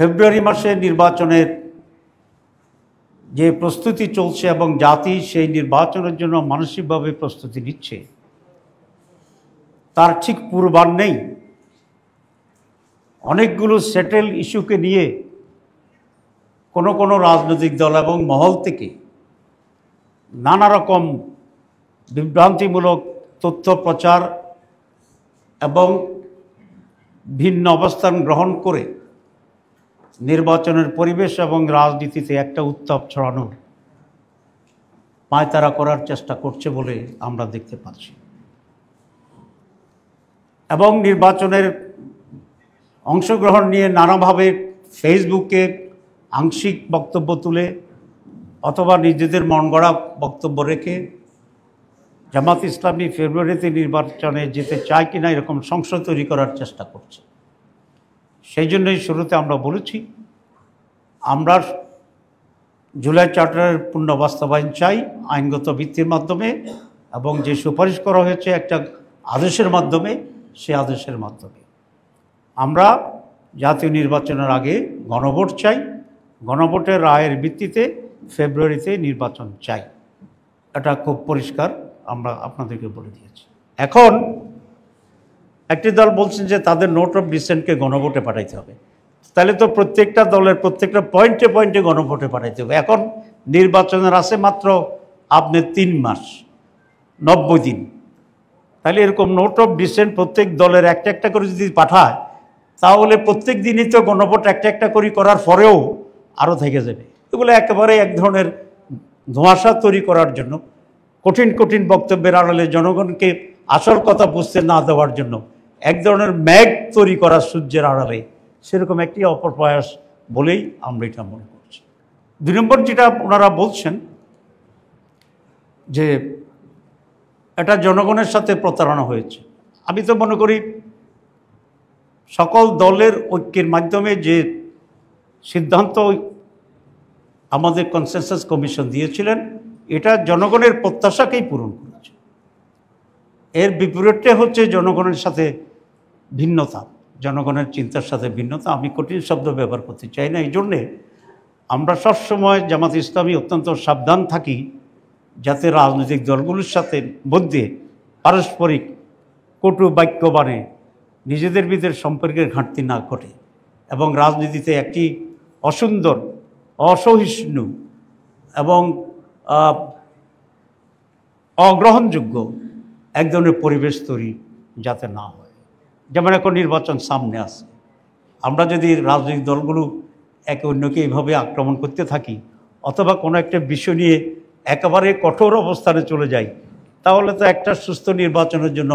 ফেব্রুয়ারি মাসে নির্বাচনের যে প্রস্তুতি চলছে এবং জাতি সেই নির্বাচনের জন্য মানসিকভাবে প্রস্তুতি নিচ্ছে, তার ঠিক পূর্বাহ্নেই অনেকগুলো সেটেল ইস্যুকে নিয়ে কোনো রাজনৈতিক দল এবং মহল থেকে নানা রকম বিভ্রান্তিমূলক তথ্য প্রচার এবং ভিন্ন অবস্থান গ্রহণ করে নির্বাচনের পরিবেশ এবং রাজনীতিতে একটা উত্তাপ ছড়ানোর পায়তারা করার চেষ্টা করছে বলে আমরা দেখতে পাচ্ছি। এবং নির্বাচনের অংশগ্রহণ নিয়ে নানাভাবে ফেসবুকে আংশিক বক্তব্য তুলে অথবা নিজেদের মন গড়া বক্তব্য রেখে জামাত ইসলামী ফেব্রুয়ারিতে নির্বাচনে যেতে চায় কিনা এরকম সংশয় তৈরি করার চেষ্টা করছে। সেই জন্যই শুরুতে আমরা বলেছি আমরা জুলাই চার্টারের পূর্ণ বাস্তবায়ন চাই আইনগত ভিত্তির মাধ্যমে, এবং যে সুপারিশ করা হয়েছে একটা আদেশের মাধ্যমে, সে আদেশের মাধ্যমে আমরা জাতীয় নির্বাচনের আগে গণভোট চাই, গণভোটের রায়ের ভিত্তিতে ফেব্রুয়ারিতে নির্বাচন চাই। এটা খুব পরিষ্কার আমরা আপনাদেরকে বলে দিয়েছি। এখন একটি দল বলছেন যে তাদের নোট অফ ডিসেন্টকে গণভোটে পাঠাইতে হবে, তাহলে তো প্রত্যেকটা দলের প্রত্যেকটা পয়েন্টে পয়েন্টে গণভোটে পাঠাইতে হবে। এখন নির্বাচনের আছে মাত্র আপনার 3 মাস 90 দিন, তাহলে এরকম নোট অফ ডিসেন্ট প্রত্যেক দলের একটা একটা করে যদি পাঠায়, তাহলে প্রত্যেক দিনই তো গণভোট একটা একটা করে করার পরেও আরও থেকে যাবে। এগুলো একেবারে এক ধরনের ধোঁয়াশা তৈরি করার জন্য, কঠিন কঠিন বক্তব্যের আড়ালে জনগণকে আসল কথা বুঝতে না দেওয়ার জন্য এক ধরনের ম্যাগ তৈরি করা সূর্যের আড়ালে, সেরকম একটি অপপ্রয়াস বলেই আমরা এটা মনে করছি। 2 নম্বর যেটা ওনারা বলছেন যে এটা জনগণের সাথে প্রতারণা হয়েছে, আমি তো মনে করি সকল দলের ঐক্যের মাধ্যমে যে সিদ্ধান্ত আমাদের কনসেনসাস কমিশন দিয়েছিলেন, এটা জনগণের প্রত্যাশাকেই পূরণ করেছে। এর বিপরীতটা হচ্ছে জনগণের সাথে ভিন্নতা, জনগণের চিন্তার সাথে ভিন্নতা। আমি কঠিন শব্দ ব্যবহার করতে চাই না, এই জন্যে আমরা সবসময় জামাত ইসলামী অত্যন্ত সাবধান থাকি যাতে রাজনৈতিক দলগুলোর সাথে মধ্যে পারস্পরিক কটু বাক্য বাণে নিজেদের ভিতরে সম্পর্কের ঘাটতি না ঘটে, এবং রাজনীতিতে একটি অসুন্দর, অসহিষ্ণু এবং অগ্রহণযোগ্য এক ধরনের পরিবেশ তৈরি যাতে না হয়। যেমন এখন নির্বাচন সামনে আসে, আমরা যদি রাজনৈতিক দলগুলো একে অন্যকে এইভাবে আক্রমণ করতে থাকি অথবা কোনো একটা বিষয় নিয়ে একেবারে কঠোর অবস্থানে চলে যাই, তাহলে তো একটা সুস্থ নির্বাচনের জন্য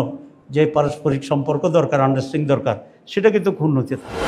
যে পারস্পরিক সম্পর্ক দরকার, আন্ডারস্ট্যান্ডিং দরকার, সেটা কিন্তু ক্ষুণ্ণ হতে থাকে।